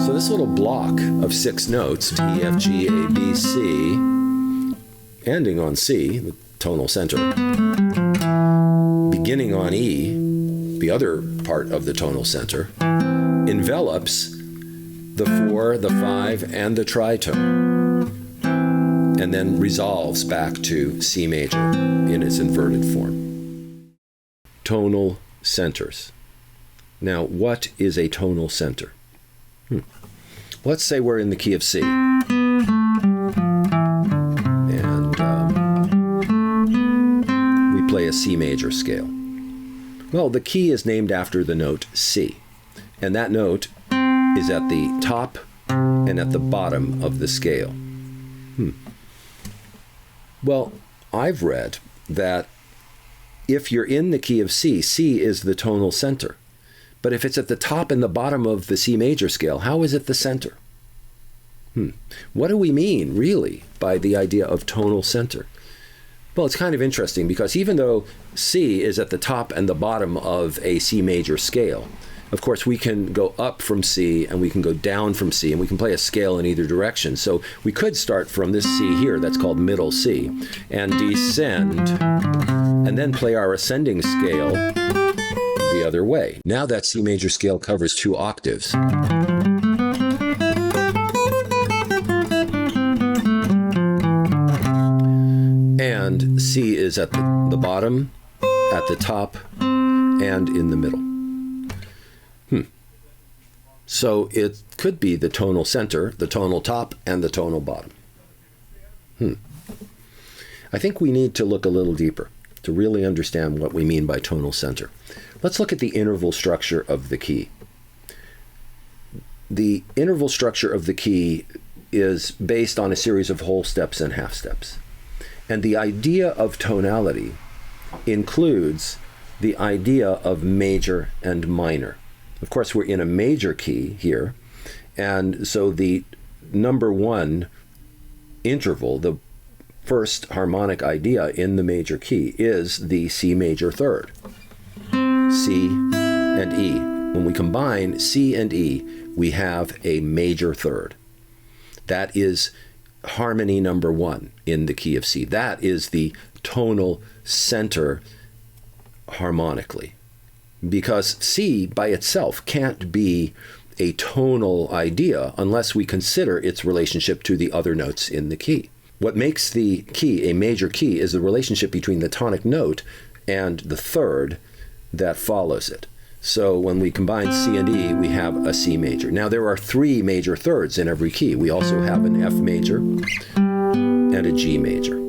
So this little block of 6 notes, E, F, G, A, B, C, ending on C, the tonal center, beginning on E, the other part of the tonal center, envelops the 4, the 5, and the tritone, and then resolves back to C major in its inverted form. Tonal centers. Now, what is a tonal center? Let's say we're in the key of C. And we play a C major scale. Well, the key is named after the note C. And that note is at the top and at the bottom of the scale. Well, I've read that if you're in the key of C, C is the tonal center. But if it's at the top and the bottom of the C major scale, how is it the center? What do we mean, really, by the idea of tonal center? Well, it's kind of interesting because even though C is at the top and the bottom of a C major scale, of course, we can go up from C and we can go down from C, and we can play a scale in either direction. So we could start from this C here, that's called middle C, and descend, and then play our ascending scale the other way. Now that C major scale covers 2 octaves. And C is at the bottom, at the top, and in the middle. So it could be the tonal center, the tonal top, and the tonal bottom. I think we need to look a little deeper to really understand what we mean by tonal center. Let's look at the interval structure of the key. The interval structure of the key is based on a series of whole steps and half steps. And the idea of tonality includes the idea of major and minor. Of course, we're in a major key here, and so the number 1 interval, the first harmonic idea in the major key, is the C major third, C and E. When we combine C and E, we have a major third. That is harmony number 1 in the key of C. That is the tonal center harmonically. Because C by itself can't be a tonal idea unless we consider its relationship to the other notes in the key. What makes the key a major key is the relationship between the tonic note and the third that follows it. So when we combine C and E, we have a C major. Now there are 3 major thirds in every key. We also have an F major and a G major.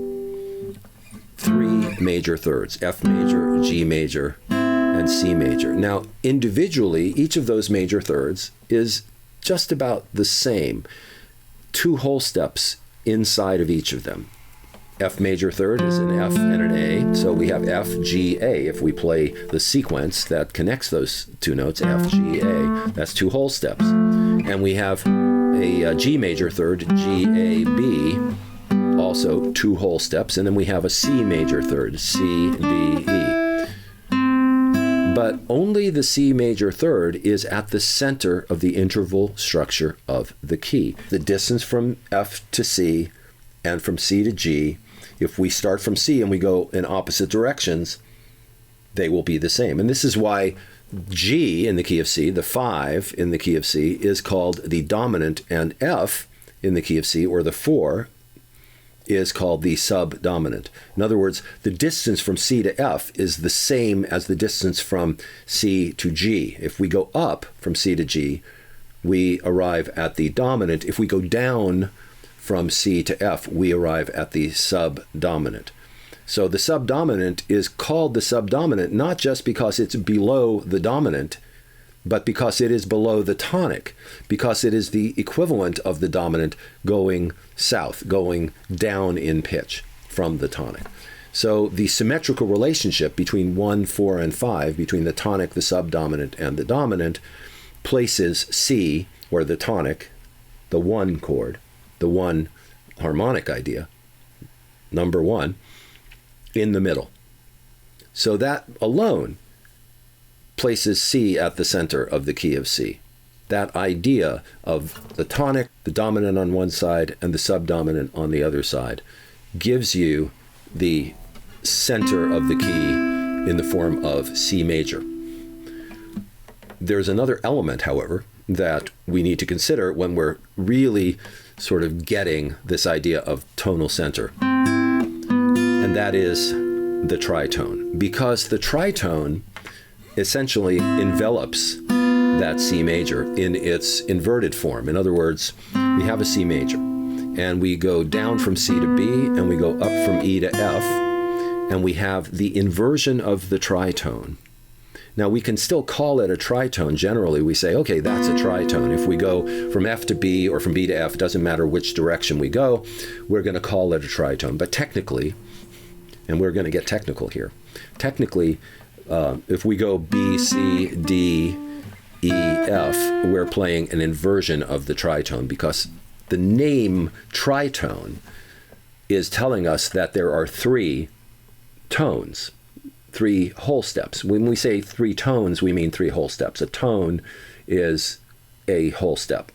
3 major thirds, F major, G major, and C major. Now, individually, each of those major thirds is just about the same. 2 whole steps inside of each of them. F major third is an F and an A, so we have F, G, A. If we play the sequence that connects those 2 notes, F, G, A, that's 2 whole steps. And we have a G major third, G, A, B, also 2 whole steps. And then we have a C major third, C, D, E. But only the C major third is at the center of the interval structure of the key. The distance from F to C and from C to G, if we start from C and we go in opposite directions, they will be the same. And this is why G in the key of C, the 5 in the key of C, is called the dominant, and F in the key of C, or the 4, is called the subdominant. In other words, the distance from C to F is the same as the distance from C to G. If we go up from C to G, we arrive at the dominant. If we go down from C to F, we arrive at the subdominant. So the subdominant is called the subdominant not just because it's below the dominant, but because it is below the tonic, because it is the equivalent of the dominant going south, going down in pitch from the tonic. So the symmetrical relationship between 1, 4, and 5, between the tonic, the subdominant, and the dominant, places C, or the tonic, the 1 chord, the 1 harmonic idea, number 1, in the middle. So that alone places C at the center of the key of C. that idea of the tonic, the dominant on one side, and the subdominant on the other side gives you the center of the key in the form of C major. There's another element, however, that we need to consider when we're really sort of getting this idea of tonal center, and that is the tritone, because the tritone essentially envelops that C major in its inverted form. In other words, we have a C major, and we go down from C to B, and we go up from E to F, and we have the inversion of the tritone. Now, we can still call it a tritone. Generally, we say, okay, that's a tritone. If we go from F to B or from B to F, it doesn't matter which direction we go, we're going to call it a tritone. But technically, and we're going to get technical here, technically, if we go B, C, D, E, F, we're playing an inversion of the tritone, because the name tritone is telling us that there are three tones, three whole steps. When we say three tones, we mean three whole steps. A tone is a whole step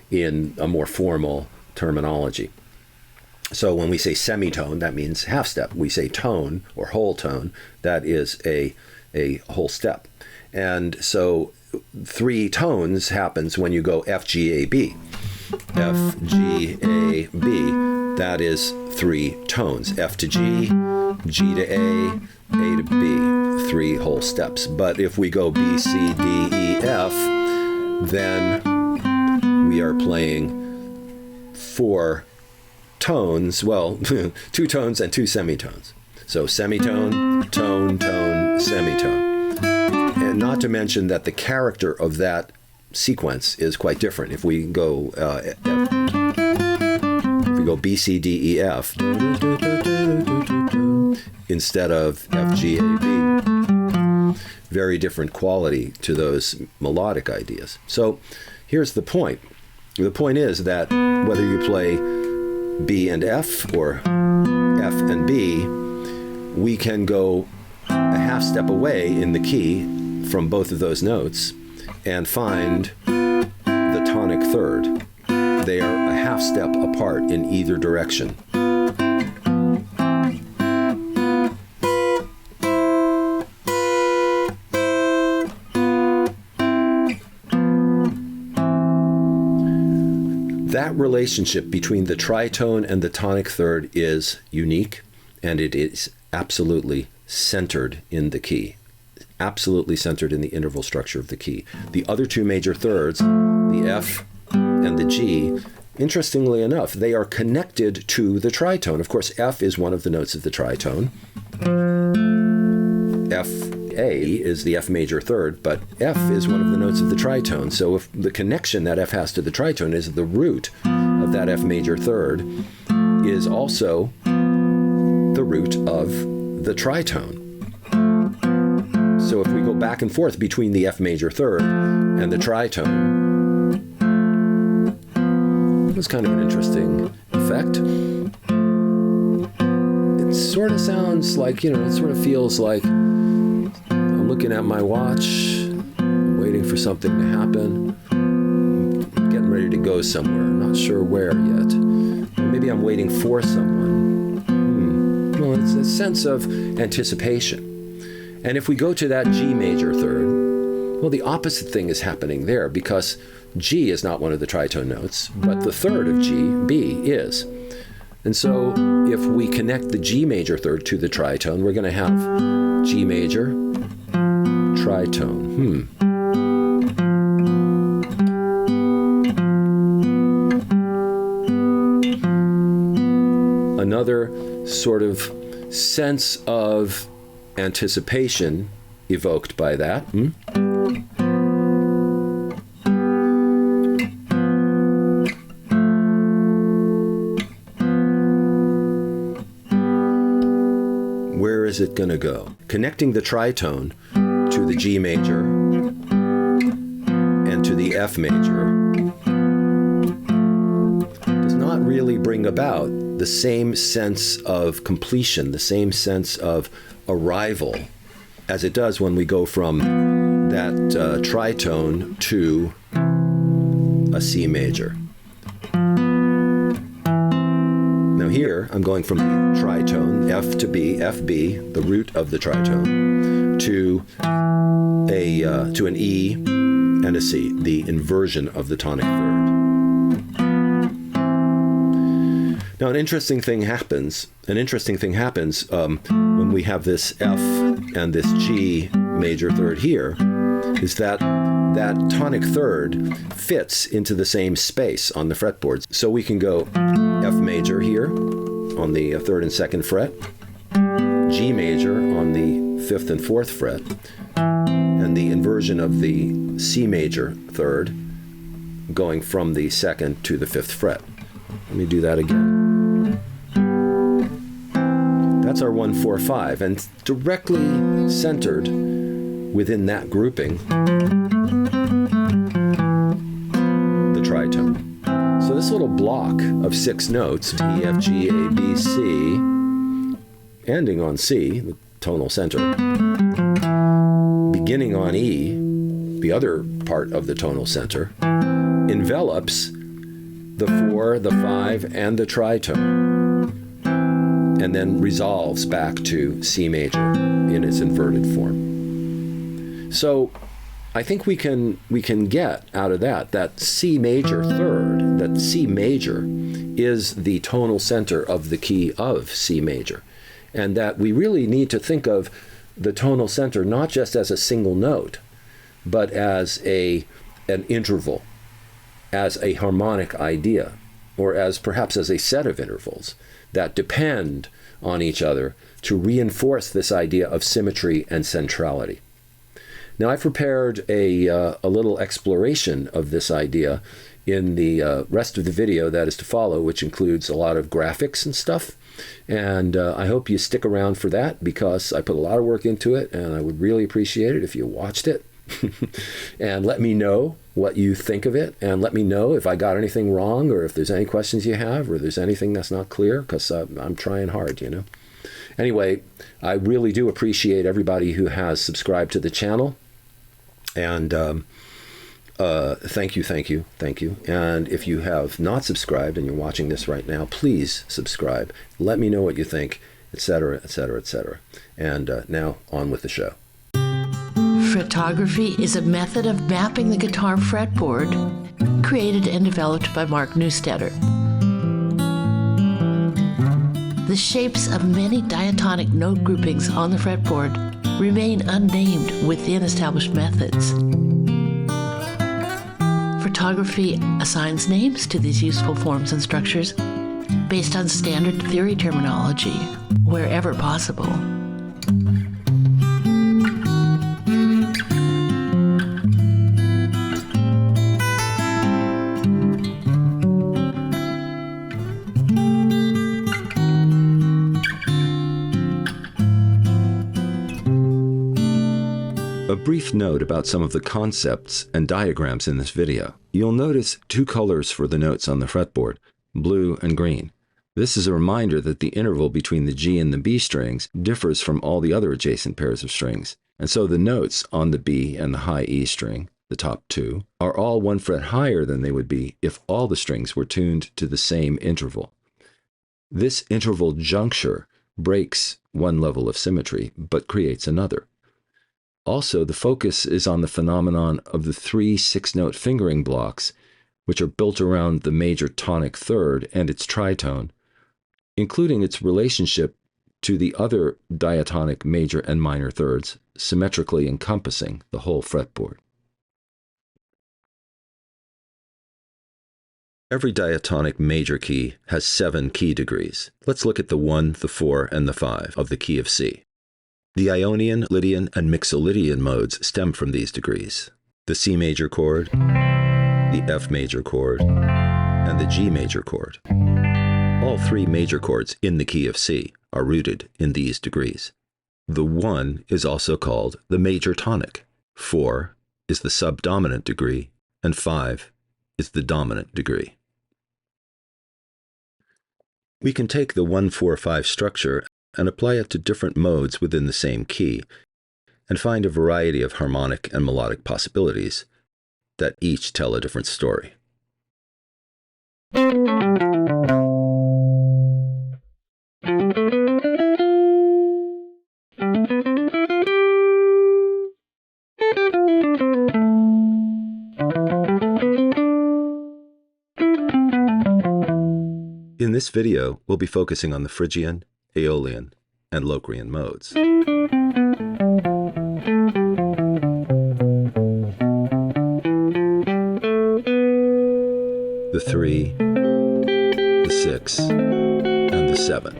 in a more formal terminology. So when we say semitone, that means half step. We say tone or whole tone, that is a whole step. And so three tones happens when you go F, G, A, B. F, G, A, B. That is three tones. F to G, G to A to B. Three whole steps. But if we go B, C, D, E, F, then we are playing four tones. Well, two tones and two semitones. So semitone, tone, tone, semitone. And not to mention that the character of that sequence is quite different. If we go B, C, D, E, F instead of F, G, A, B, very different quality to those melodic ideas. So here's the point. The point is that whether you play B and F or F and B, we can go a half step away in the key from both of those notes and find the tonic third. They are a half step apart in either direction. That relationship between the tritone and the tonic third is unique, and it is absolutely centered in the key. Absolutely centered in the interval structure of the key. The other two major thirds, the F and the G, interestingly enough, they are connected to the tritone. Of course, F is one of the notes of the tritone. F A is the F major third, but F is one of the notes of the tritone. So if the connection that F has to the tritone is the root of that F major third is also the root of the tritone. So if we go back and forth between the F major third and the tritone, it's kind of an interesting effect. It sort of sounds like, it sort of feels like I'm looking at my watch, waiting for something to happen, getting ready to go somewhere, not sure where yet. Or maybe I'm waiting for someone. Well, it's a sense of anticipation. And if we go to that G major third, well, the opposite thing is happening there, because G is not one of the tritone notes, but the third of G, B, is. And so if we connect the G major third to the tritone, we're going to have G major, tritone. Another sort of sense of anticipation evoked by that. Where is it going to go? Connecting the tritone to the G major and to the F major does not really bring about the same sense of completion, the same sense of arrival as it does when we go from that tritone to a C major. Now here, I'm going from the tritone, F to B, FB, the root of the tritone, to an E and a C, the inversion of the tonic third. Now, an interesting thing happens when we have this F and this G major third here, is that that tonic third fits into the same space on the fretboards. So we can go F major here on the 3rd and 2nd fret, G major on the 5th and 4th fret, and the inversion of the C major third going from the 2nd to the 5th fret. Let me do that again. That's our 1, 4, 5, and directly centered within that grouping, the tritone. So this little block of 6 notes, E, F, G, A, B, C, ending on C, the tonal center, beginning on E, the other part of the tonal center, envelops the 4, the 5, and the tritone, and then resolves back to C major in its inverted form. So I think we can get out of that C major third, that C major is the tonal center of the key of C major, and that we really need to think of the tonal center not just as a single note, but as an interval, as a harmonic idea, or as perhaps as a set of intervals that depend on each other to reinforce this idea of symmetry and centrality. Now, I've prepared a little exploration of this idea in the rest of the video that is to follow, which includes a lot of graphics and stuff. And I hope you stick around for that, because I put a lot of work into it, and I would really appreciate it if you watched it. And let me know what you think of it, and let me know if I got anything wrong, or if there's any questions you have, or there's anything that's not clear, because I'm trying hard, you know. Anyway, I really do appreciate everybody who has subscribed to the channel, and thank you. And if you have not subscribed and you're watching this right now, please subscribe. Let me know what you think, etc., etc., etc. And now on with the show. Fretography is a method of mapping the guitar fretboard, created and developed by Mark Neustetter. The shapes of many diatonic note groupings on the fretboard remain unnamed within established methods. Fretography assigns names to these useful forms and structures based on standard theory terminology, wherever possible. A brief note about some of the concepts and diagrams in this video. You'll notice 2 colors for the notes on the fretboard, blue and green. This is a reminder that the interval between the G and the B strings differs from all the other adjacent pairs of strings, and so the notes on the B and the high E string, the top 2, are all 1 fret higher than they would be if all the strings were tuned to the same interval. This interval juncture breaks one level of symmetry, but creates another. Also, the focus is on the phenomenon of the 3 6-note fingering blocks, which are built around the major tonic third and its tritone, including its relationship to the other diatonic major and minor thirds, symmetrically encompassing the whole fretboard. Every diatonic major key has 7 key degrees. Let's look at the 1, the 4, and the 5 of the key of C. The Ionian, Lydian, and Mixolydian modes stem from these degrees. The C major chord, the F major chord, and the G major chord. All 3 major chords in the key of C are rooted in these degrees. The 1 is also called the major tonic, 4 is the subdominant degree, and 5 is the dominant degree. We can take the 1-4-5 structure and apply it to different modes within the same key. and find a variety of harmonic and melodic possibilities that each tell a different story. In this video, we'll be focusing on the Phrygian, Aeolian, and Locrian modes. The 3, the 6, and the 7.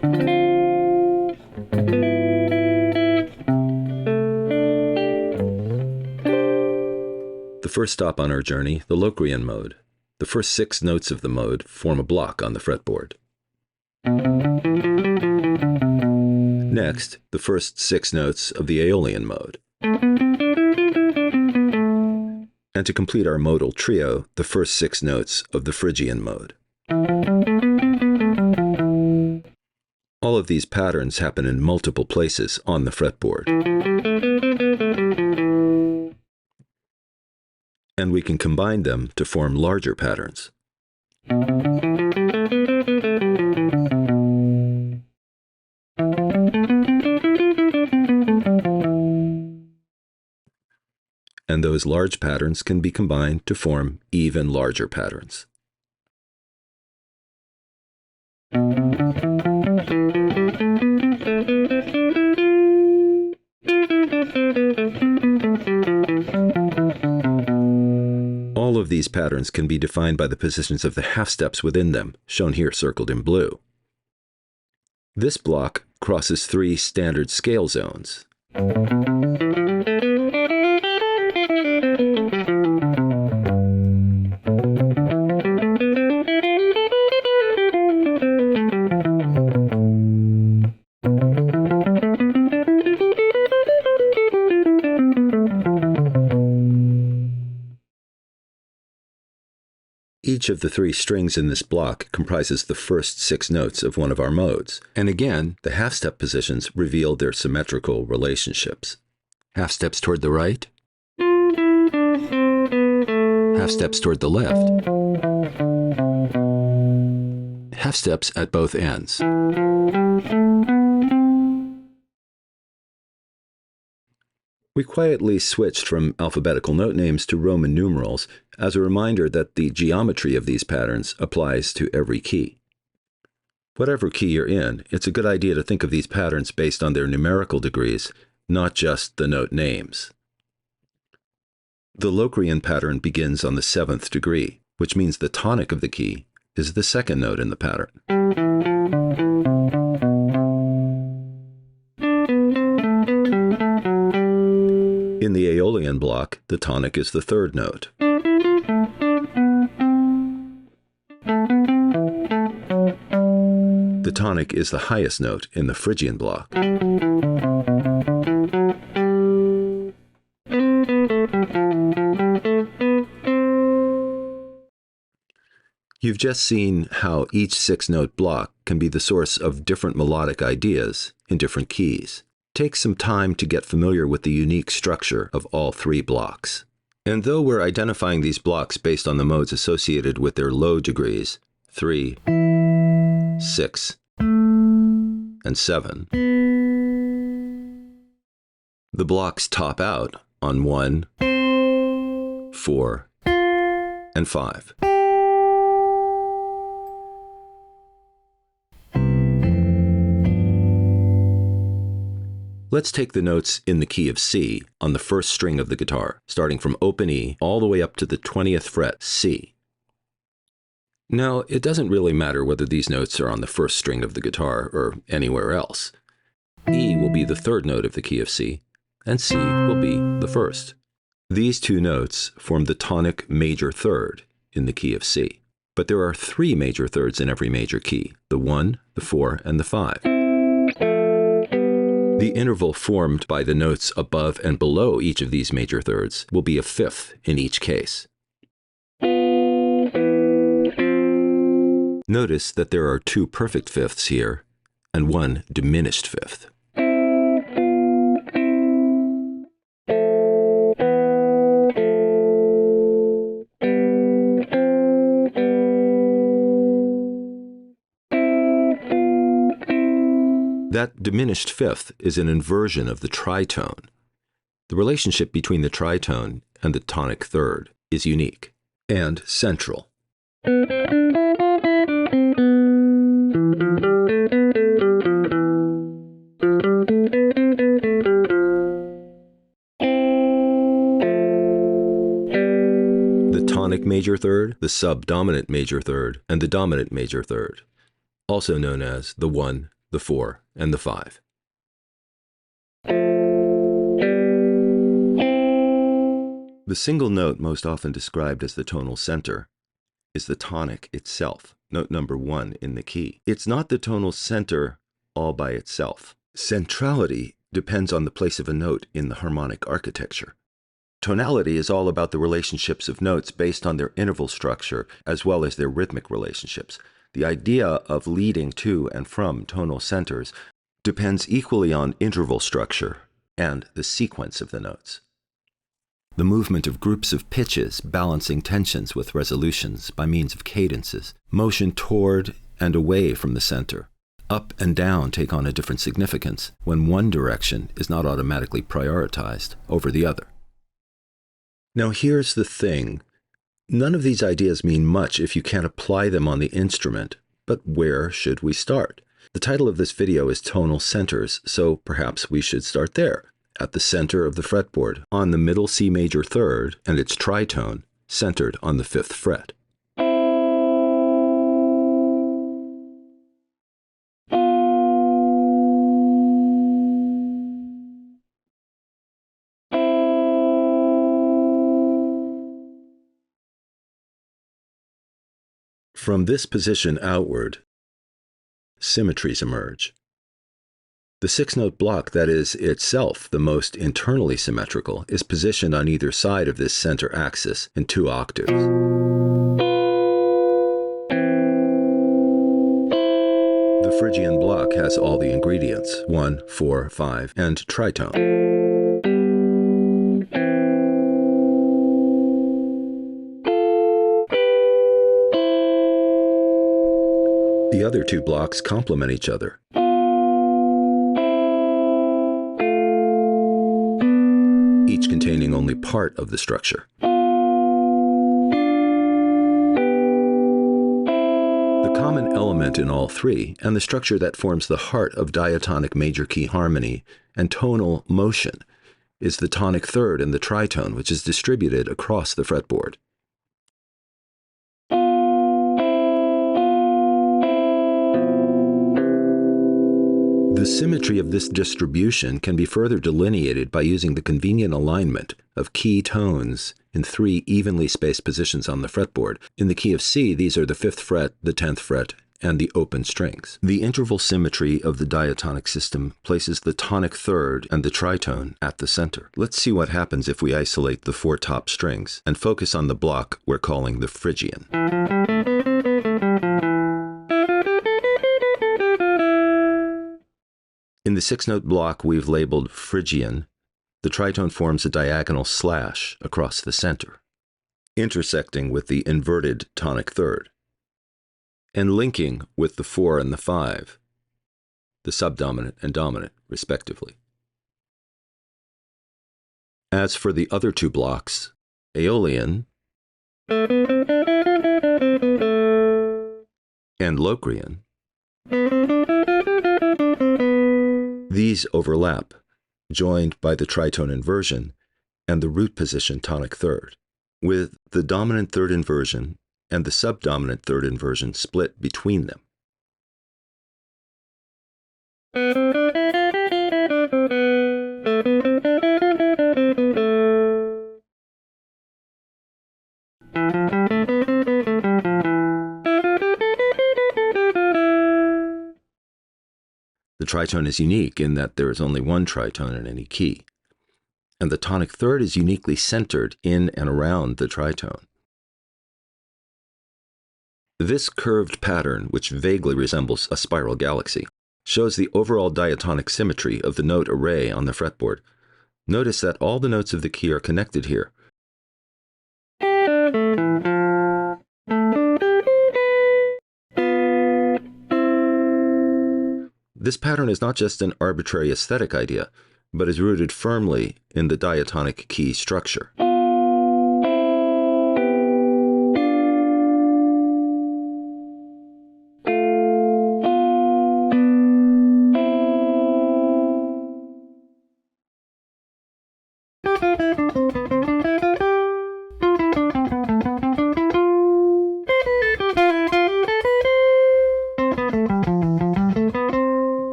The first stop on our journey, the Locrian mode. The first 6 notes of the mode form a block on the fretboard. Next, the first 6 notes of the Aeolian mode. And to complete our modal trio, the first 6 notes of the Phrygian mode. All of these patterns happen in multiple places on the fretboard. And we can combine them to form larger patterns. And those large patterns can be combined to form even larger patterns. All of these patterns can be defined by the positions of the half steps within them, shown here circled in blue. This block crosses 3 standard scale zones. Each of the 3 strings in this block comprises the first 6 notes of one of our modes. And again, the half-step positions reveal their symmetrical relationships. Half steps toward the right, half steps toward the left, half steps at both ends. We quietly switched from alphabetical note names to Roman numerals as a reminder that the geometry of these patterns applies to every key. Whatever key you're in, it's a good idea to think of these patterns based on their numerical degrees, not just the note names. The Locrian pattern begins on the 7th degree, which means the tonic of the key is the 2nd note in the pattern. In the Aeolian block, the tonic is the 3rd note. The tonic is the highest note in the Phrygian block. You've just seen how each 6-note block can be the source of different melodic ideas in different keys. Take some time to get familiar with the unique structure of all 3 blocks. And though we're identifying these blocks based on the modes associated with their low degrees, 3, 6, and 7, the blocks top out on 1, 4, and 5. Let's take the notes in the key of C on the first string of the guitar, starting from open E all the way up to the 20th fret, C. Now, it doesn't really matter whether these notes are on the first string of the guitar or anywhere else. E will be the 3rd note of the key of C, and C will be the 1st. These 2 notes form the tonic major 3rd in the key of C. But there are 3 major 3rds in every major key, the 1, the 4, and the 5. The interval formed by the notes above and below each of these major 3rds will be a 5th in each case. Notice that there are 2 perfect 5ths here and 1 diminished 5th. That diminished fifth is an inversion of the tritone. The relationship between the tritone and the tonic third is unique and central. The tonic major third, the subdominant major third, and the dominant major third, also known as the 1, the 4, and the 5. The single note most often described as the tonal center is the tonic itself, note number 1 in the key. It's not the tonal center all by itself. Centrality depends on the place of a note in the harmonic architecture. Tonality is all about the relationships of notes based on their interval structure as well as their rhythmic relationships. The idea of leading to and from tonal centers depends equally on interval structure and the sequence of the notes. The movement of groups of pitches balancing tensions with resolutions by means of cadences, motion toward and away from the center. Up and down take on a different significance when one direction is not automatically prioritized over the other. Now here's the thing. None of these ideas mean much if you can't apply them on the instrument, but where should we start? The title of this video is Tonal Centers, so perhaps we should start there, at the center of the fretboard, on the middle C major third and its tritone, centered on the 5th fret. From this position outward, symmetries emerge. The 6-note block that is itself the most internally symmetrical is positioned on either side of this center axis in 2 octaves. The Phrygian block has all the ingredients, 1, 4, 5, and tritone. The other 2 blocks complement each other. Each containing only part of the structure. The common element in all 3, and the structure that forms the heart of diatonic major key harmony and tonal motion, is the tonic third in the tritone, which is distributed across the fretboard. The symmetry of this distribution can be further delineated by using the convenient alignment of key tones in 3 evenly spaced positions on the fretboard. In the key of C, these are the 5th fret, the 10th fret, and the open strings. The interval symmetry of the diatonic system places the tonic third and the tritone at the center. Let's see what happens if we isolate the 4 top strings and focus on the block we're calling the Phrygian. In the 6-note block we've labeled Phrygian, the tritone forms a diagonal slash across the center, intersecting with the inverted tonic third, and linking with the 4 and the 5, the subdominant and dominant, respectively. As for the other 2 blocks, Aeolian and Locrian, these overlap, joined by the tritone inversion and the root position tonic third, with the dominant third inversion and the subdominant third inversion split between them. The tritone is unique in that there is only one tritone in any key, and the tonic third is uniquely centered in and around the tritone. This curved pattern, which vaguely resembles a spiral galaxy, shows the overall diatonic symmetry of the note array on the fretboard. Notice that all the notes of the key are connected here. This pattern is not just an arbitrary aesthetic idea, but is rooted firmly in the diatonic key structure.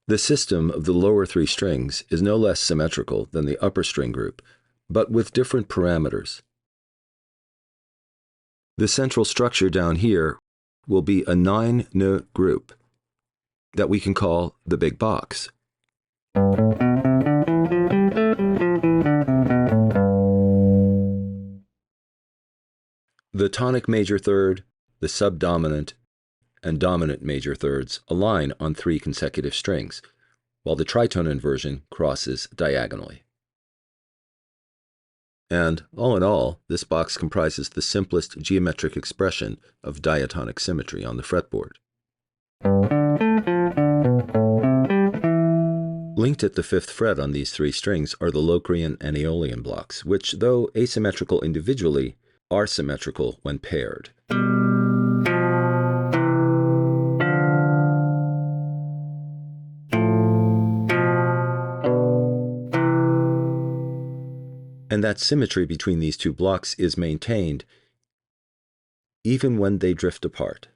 The system of the lower three strings is no less symmetrical than the upper string group, but with different parameters. The central structure down here will be a 9-note group that we can call the big box. The tonic major third, the subdominant, and dominant major thirds align on 3 consecutive strings, while the tritone inversion crosses diagonally. And, all in all, this box comprises the simplest geometric expression of diatonic symmetry on the fretboard. Linked at the 5th fret on these 3 strings are the Locrian and Aeolian blocks, which, though asymmetrical individually, are symmetrical when paired. And that symmetry between these 2 blocks is maintained even when they drift apart.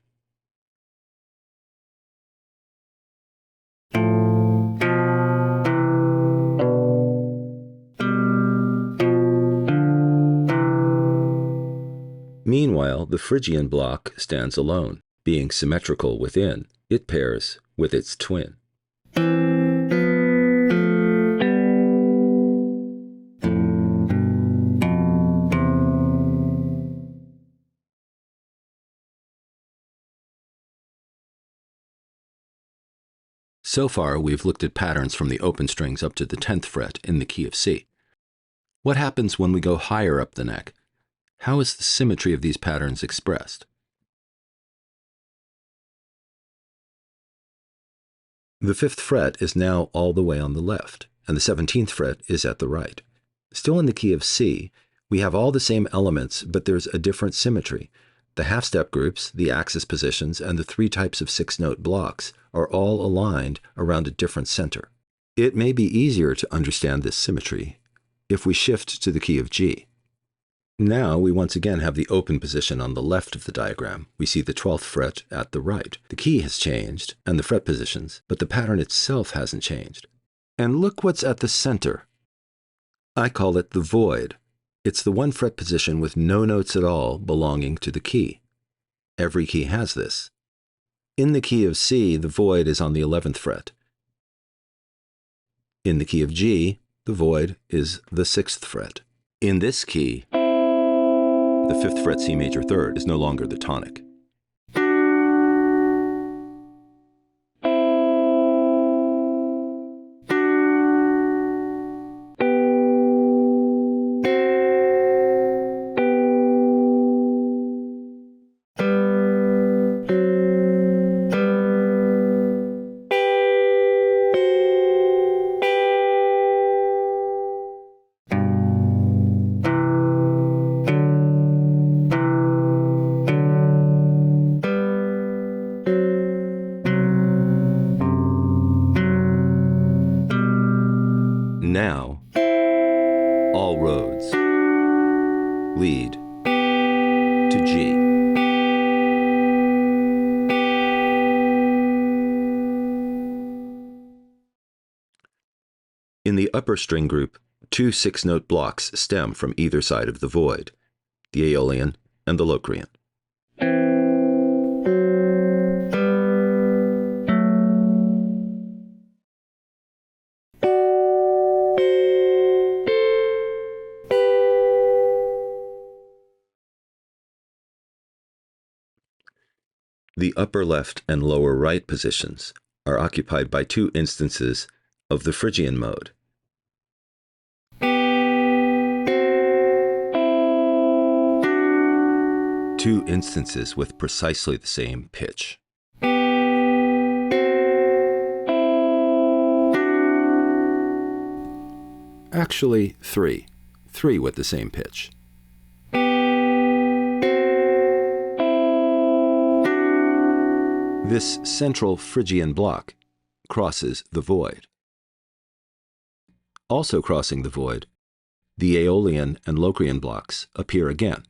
Meanwhile, the Phrygian block stands alone. Being symmetrical within, it pairs with its twin. So far, we've looked at patterns from the open strings up to the 10th fret in the key of C. What happens when we go higher up the neck? How is the symmetry of these patterns expressed? The 5th fret is now all the way on the left, and the 17th fret is at the right. Still in the key of C, we have all the same elements, but there's a different symmetry. The half-step groups, the axis positions, and the 3 types of 6-note blocks are all aligned around a different center. It may be easier to understand this symmetry if we shift to the key of G. Now we once again have the open position on the left of the diagram. We see the 12th fret at the right. The key has changed, and the fret positions, but the pattern itself hasn't changed. And look what's at the center. I call it the void. It's the 1 fret position with no notes at all belonging to the key. Every key has this. In the key of C, the void is on the 11th fret. In the key of G, the void is the 6th fret. In this key, the 5th fret C major third is no longer the tonic. Now, all roads lead to G. In the upper string group, 2 6-note blocks stem from either side of the void, the Aeolian and the Locrian. The upper left and lower right positions are occupied by 2 instances of the Phrygian mode. two instances with precisely the same pitch. Actually, three. Three with the same pitch. This central Phrygian block crosses the void. Also crossing the void, the Aeolian and Locrian blocks appear again.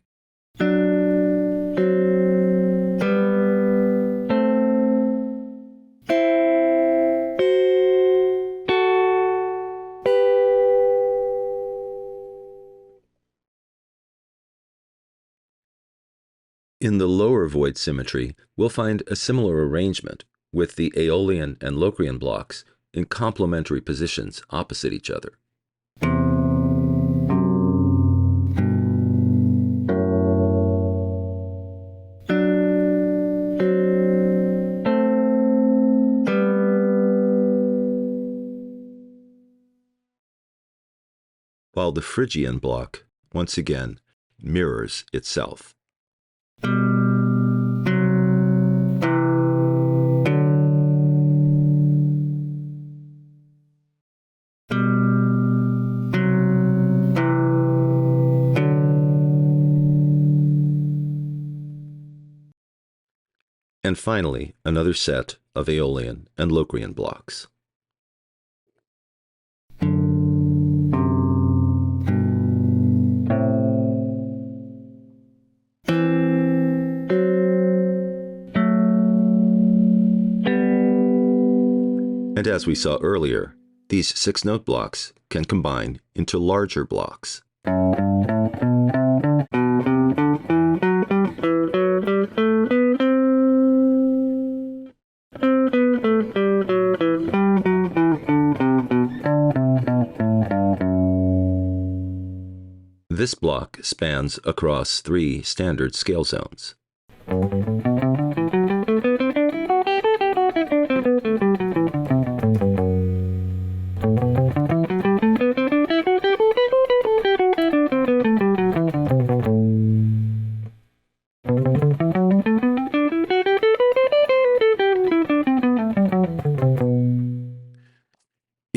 In the lower void symmetry, we'll find a similar arrangement with the Aeolian and Locrian blocks in complementary positions opposite each other. While the Phrygian block, once again, mirrors itself. And finally, another set of Aeolian and Locrian blocks. And as we saw earlier, these 6-note blocks can combine into larger blocks. This block spans across 3 standard scale zones.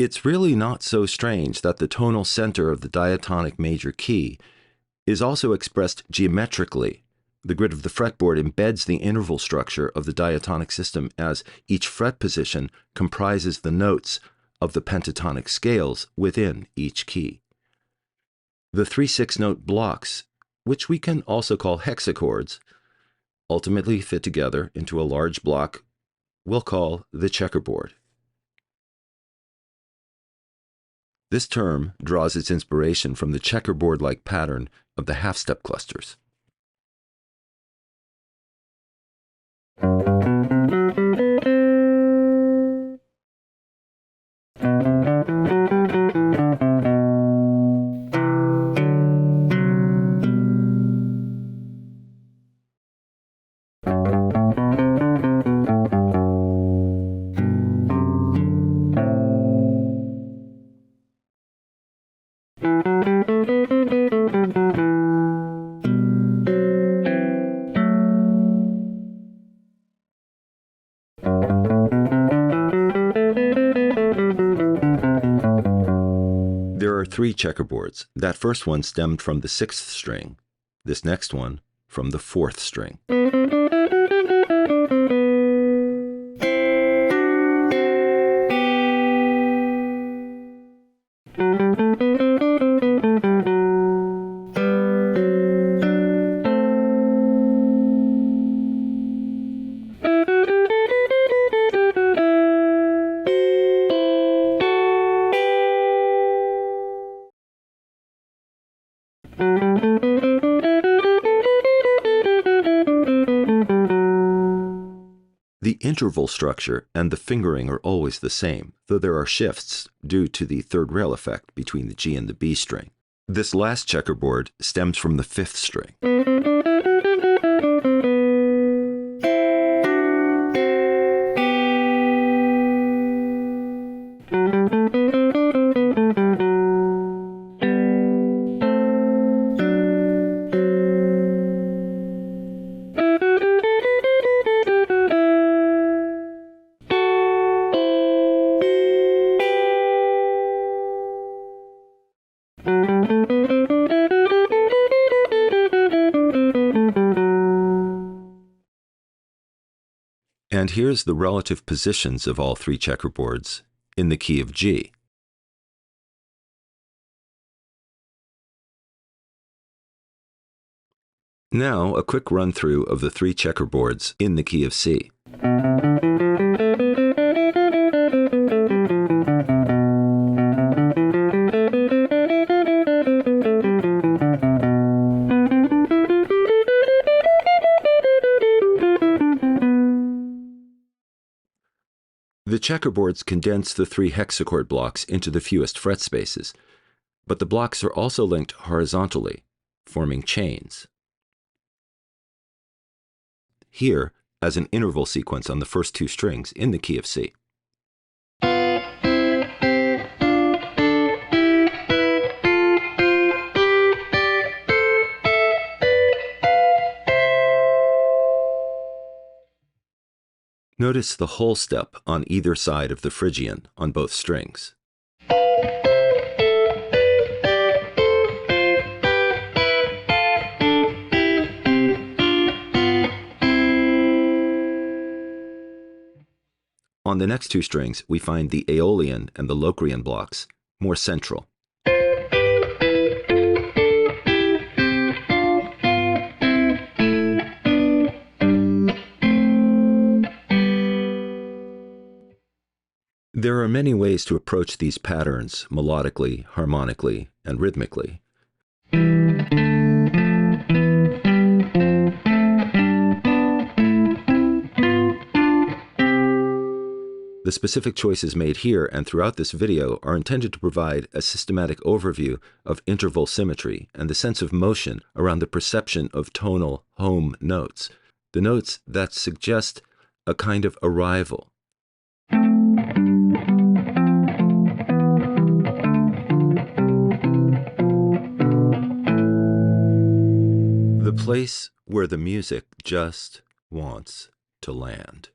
It's really not so strange that the tonal center of the diatonic major key is also expressed geometrically. The grid of the fretboard embeds the interval structure of the diatonic system as each fret position comprises the notes of the pentatonic scales within each key. The 3 6-note blocks, which we can also call hexachords, ultimately fit together into a large block we'll call the checkerboard. This term draws its inspiration from the checkerboard-like pattern of the half-step clusters. There are 3 checkerboards. That first one stemmed from the 6th string, this next one from the 4th string. The interval structure and the fingering are always the same, though there are shifts due to the third rail effect between the G and the B string. This last checkerboard stems from the 5th string. And here's the relative positions of all three checkerboards in the key of G. Now, a quick run-through of the three checkerboards in the key of C. The checkerboards condense the three hexachord blocks into the fewest fret spaces, but the blocks are also linked horizontally, forming chains. Here, as an interval sequence on the first two strings in the key of C. Notice the whole step on either side of the Phrygian on both strings. On the next two strings, we find the Aeolian and the Locrian blocks more central. There are many ways to approach these patterns melodically, harmonically, and rhythmically. The specific choices made here and throughout this video are intended to provide a systematic overview of interval symmetry and the sense of motion around the perception of tonal home notes, the notes that suggest a kind of arrival. The place where the music just wants to land.